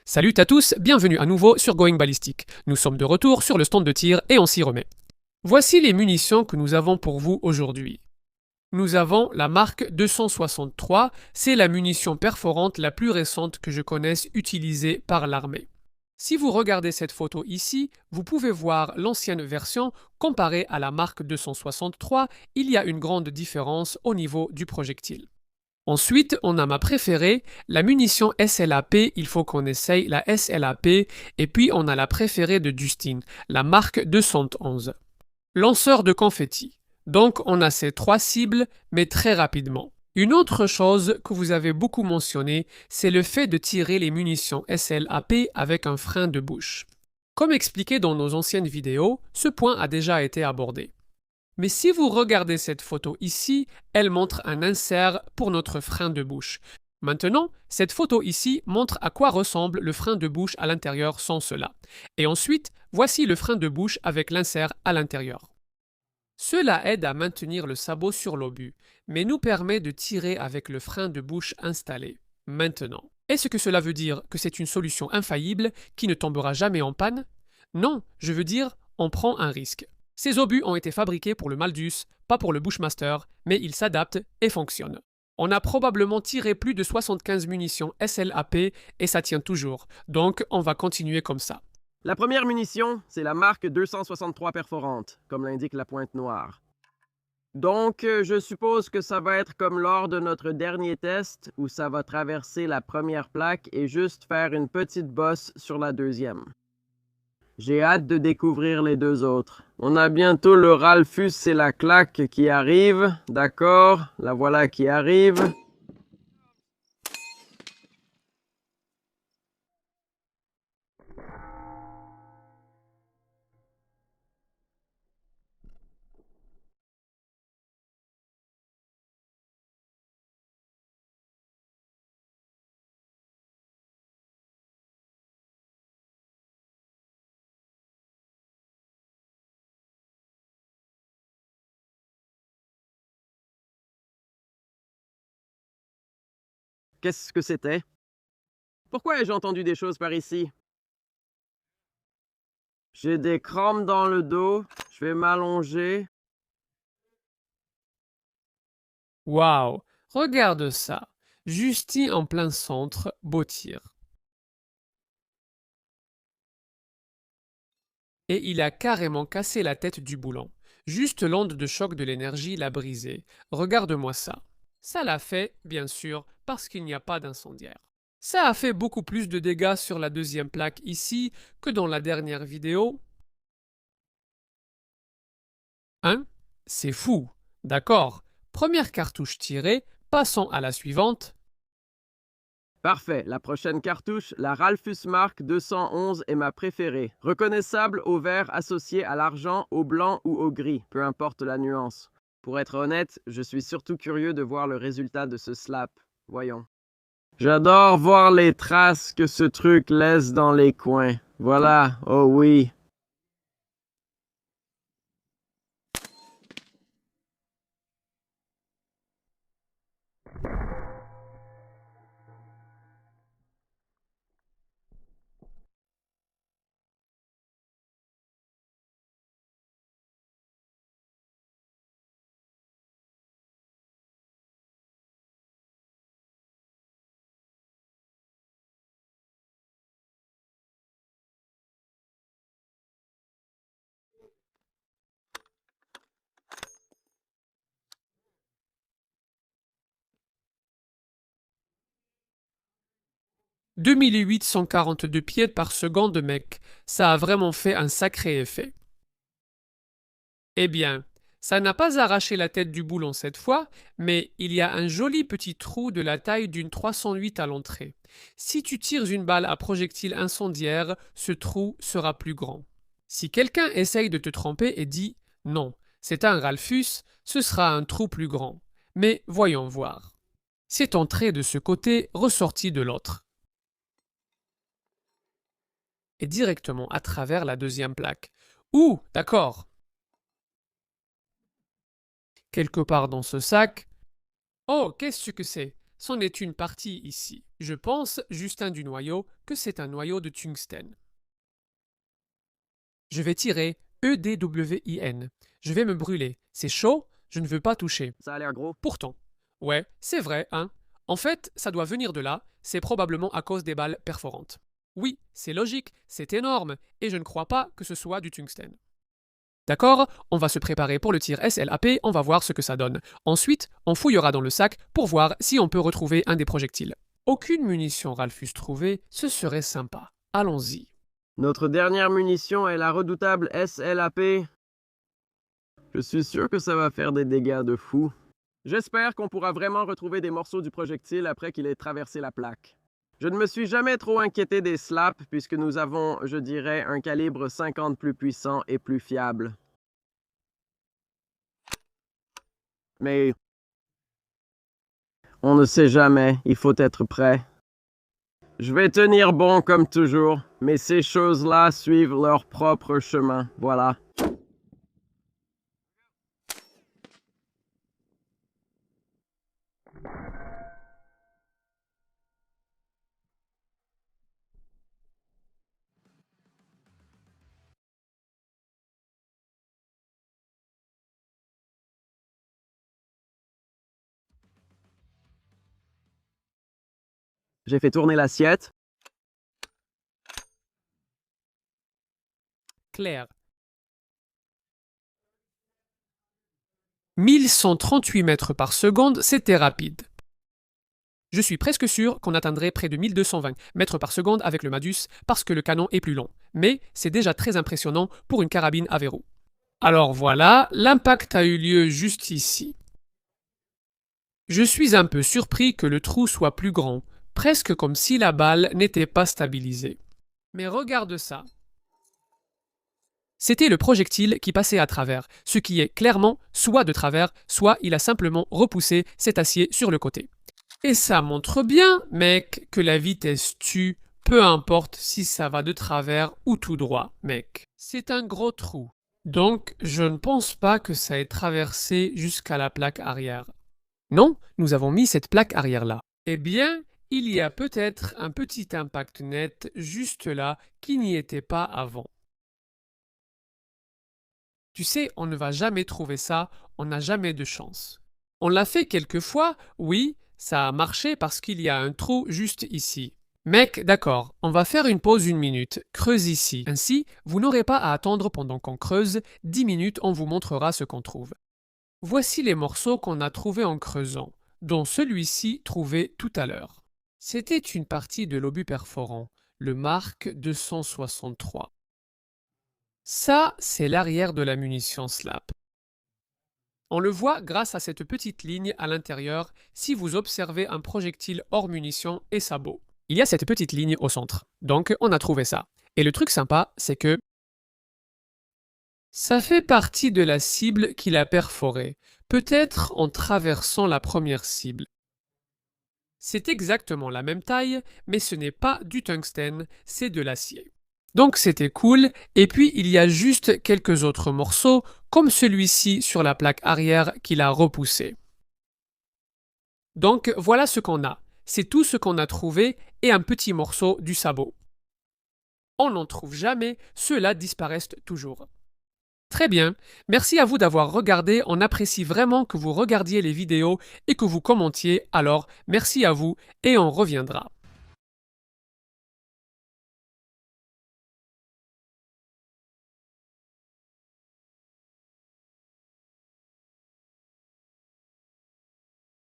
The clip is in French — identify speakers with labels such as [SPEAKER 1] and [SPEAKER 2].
[SPEAKER 1] Salut à tous, bienvenue à nouveau sur Going Ballistic. Nous sommes de retour sur le stand de tir et on s'y remet. Voici les munitions que nous avons pour vous aujourd'hui. Nous avons la marque 263, c'est la munition perforante la plus récente que je connaisse utilisée par l'armée. Si vous regardez cette photo ici, vous pouvez voir l'ancienne version comparée à la marque 263, il y a une grande différence au niveau du projectile. Ensuite, on a ma préférée, la munition SLAP, il faut qu'on essaye la SLAP, et puis on a la préférée de Dustin, la marque 211. Lanceur de confetti. Donc on a ces trois cibles, mais très rapidement. Une autre chose que vous avez beaucoup mentionné, c'est le fait de tirer les munitions SLAP avec un frein de bouche. Comme expliqué dans nos anciennes vidéos, ce point a déjà été abordé. Mais si vous regardez cette photo ici, elle montre un insert pour notre frein de bouche. Maintenant, cette photo ici montre à quoi ressemble le frein de bouche à l'intérieur sans cela. Et ensuite, voici le frein de bouche avec l'insert à l'intérieur. Cela aide à maintenir le sabot sur l'obus, mais nous permet de tirer avec le frein de bouche installé. Maintenant, est-ce que cela veut dire que c'est une solution infaillible qui ne tombera jamais en panne? Non, je veux dire, on prend un risque. Ces obus ont été fabriqués pour le Maldus, pas pour le Bushmaster, mais ils s'adaptent et fonctionnent. On a probablement tiré plus de 75 munitions SLAP et ça tient toujours, donc on va continuer comme ça.
[SPEAKER 2] La première munition, c'est la marque 263 perforante, comme l'indique la pointe noire. Donc, je suppose que ça va être comme lors de notre dernier test, où ça va traverser la première plaque et juste faire une petite bosse sur la deuxième. J'ai hâte de découvrir les deux autres. On a bientôt le Ralphus et la claque qui arrivent. D'accord, la voilà qui arrive. Qu'est-ce que c'était? Pourquoi ai-je entendu des choses par ici? J'ai des crampes dans le dos, je vais m'allonger.
[SPEAKER 1] Waouh, regarde ça. Justy en plein centre, beau tir. Et il a carrément cassé la tête du boulon. Juste l'onde de choc de l'énergie l'a brisé. Regarde-moi ça. Ça l'a fait, bien sûr, parce qu'il n'y a pas d'incendiaire. Ça a fait beaucoup plus de dégâts sur la deuxième plaque ici que dans la dernière vidéo. Hein? C'est fou. D'accord. Première cartouche tirée, passons à la suivante.
[SPEAKER 2] Parfait, la prochaine cartouche, la Ralphus Mark 211 est ma préférée. Reconnaissable au vert associé à l'argent, au blanc ou au gris, peu importe la nuance. Pour être honnête, je suis surtout curieux de voir le résultat de ce slap. Voyons. J'adore voir les traces que ce truc laisse dans les coins. Voilà, oh oui.
[SPEAKER 1] « 2842 pieds par seconde, mec. Ça a vraiment fait un sacré effet. » Eh bien, ça n'a pas arraché la tête du boulon cette fois, mais il y a un joli petit trou de la taille d'une 308 à l'entrée. Si tu tires une balle à projectile incendiaire, ce trou sera plus grand. Si quelqu'un essaye de te tromper et dit non, c'est un Ralphus, ce sera un trou plus grand. Mais voyons voir. C'est entré de ce côté, ressorti de l'autre. Et directement à travers la deuxième plaque. Ouh, d'accord. Quelque part dans ce sac. Oh, qu'est-ce que c'est? c'en est une partie ici. Je pense, Justin du noyau, que c'est un noyau de tungstène. Je vais tirer EDWIN. Je vais me brûler. C'est chaud, je ne veux pas toucher.
[SPEAKER 2] Ça a l'air gros.
[SPEAKER 1] Pourtant. Ouais, c'est vrai, hein. En fait, ça doit venir de là, c'est probablement à cause des balles perforantes. Oui, c'est logique, c'est énorme, et je ne crois pas que ce soit du tungstène. D'accord, on va se préparer pour le tir SLAP, on va voir ce que ça donne. Ensuite, on fouillera dans le sac pour voir si on peut retrouver un des projectiles. Aucune munition Ralphus trouvée, ce serait sympa. Allons-y.
[SPEAKER 2] Notre dernière munition est la redoutable SLAP. Je suis sûr que ça va faire des dégâts de fou. J'espère qu'on pourra vraiment retrouver des morceaux du projectile après qu'il ait traversé la plaque. Je ne me suis jamais trop inquiété des SLAP puisque nous avons, je dirais, un calibre 50 plus puissant et plus fiable. Mais on ne sait jamais, il faut être prêt. Je vais tenir bon comme toujours, mais ces choses-là suivent leur propre chemin, voilà. J'ai fait tourner l'assiette.
[SPEAKER 1] Claire. 1138 mètres par seconde, c'était rapide. Je suis presque sûr qu'on atteindrait près de 1220 mètres par seconde avec le Madus parce que le canon est plus long. Mais c'est déjà très impressionnant pour une carabine à verrou. Alors voilà, l'impact a eu lieu juste ici. Je suis un peu surpris que le trou soit plus grand, presque comme si la balle n'était pas stabilisée. Mais regarde ça. C'était le projectile qui passait à travers, ce qui est clairement soit de travers, soit il a simplement repoussé cet acier sur le côté. Et ça montre bien, mec, que la vitesse tue, peu importe si ça va de travers ou tout droit, mec. C'est un gros trou. Donc, je ne pense pas que ça ait traversé jusqu'à la plaque arrière. Non, nous avons mis cette plaque arrière-là. Eh bien, il y a peut-être un petit impact net juste là qui n'y était pas avant. Tu sais, on ne va jamais trouver ça, on n'a jamais de chance. On l'a fait quelques fois, oui, ça a marché parce qu'il y a un trou juste ici. Mec, d'accord, on va faire une pause 1 minute, creuse ici. Ainsi, vous n'aurez pas à attendre pendant qu'on creuse, 10 minutes on vous montrera ce qu'on trouve. Voici les morceaux qu'on a trouvés en creusant, dont celui-ci trouvé tout à l'heure. C'était une partie de l'obus perforant, le Mark 263. Ça, c'est l'arrière de la munition SLAP. On le voit grâce à cette petite ligne à l'intérieur si vous observez un projectile hors munition et sabot. Il y a cette petite ligne au centre. Donc, on a trouvé ça. Et le truc sympa, c'est que ça fait partie de la cible qu'il a perforée, peut-être en traversant la première cible. C'est exactement la même taille, mais ce n'est pas du tungstène, c'est de l'acier. Donc c'était cool, et puis il y a juste quelques autres morceaux, comme celui-ci sur la plaque arrière qu'il a repoussé. Donc voilà ce qu'on a. C'est tout ce qu'on a trouvé et un petit morceau du sabot. On n'en trouve jamais, ceux-là disparaissent toujours. Très bien, merci à vous d'avoir regardé, on apprécie vraiment que vous regardiez les vidéos et que vous commentiez, alors merci à vous et on reviendra.